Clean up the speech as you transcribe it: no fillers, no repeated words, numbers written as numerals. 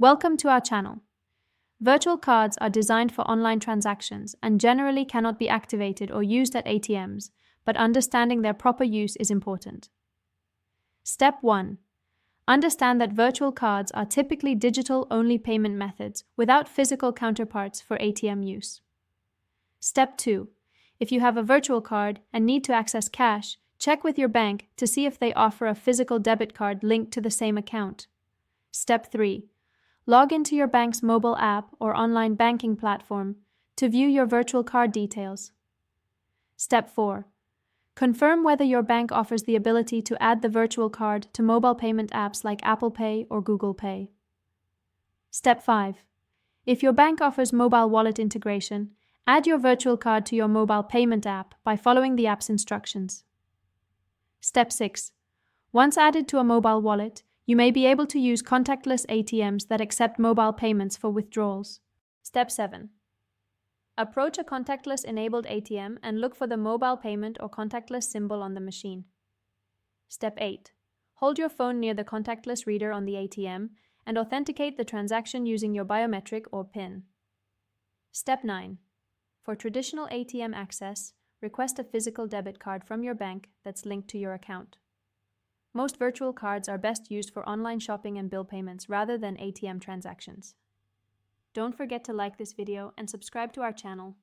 Welcome to our channel. Virtual cards are designed for online transactions and generally cannot be activated or used at ATMs, but understanding their proper use is important. Step 1. Understand that virtual cards are typically digital-only payment methods without physical counterparts for ATM use. Step 2. If you have a virtual card and need to access cash, check with your bank to see if they offer a physical debit card linked to the same account. Step 3. Log into your bank's mobile app or online banking platform to view your virtual card details. Step 4. Confirm whether your bank offers the ability to add the virtual card to mobile payment apps like Apple Pay or Google Pay. Step 5. If your bank offers mobile wallet integration, add your virtual card to your mobile payment app by following the app's instructions. Step 6. Once added to a mobile wallet, you may be able to use contactless ATMs that accept mobile payments for withdrawals. Step 7. Approach a contactless-enabled ATM and look for the mobile payment or contactless symbol on the machine. Step 8. Hold your phone near the contactless reader on the ATM and authenticate the transaction using your biometric or PIN. Step 9. For traditional ATM access, request a physical debit card from your bank that's linked to your account. Most virtual cards are best used for online shopping and bill payments rather than ATM transactions. Don't forget to like this video and subscribe to our channel.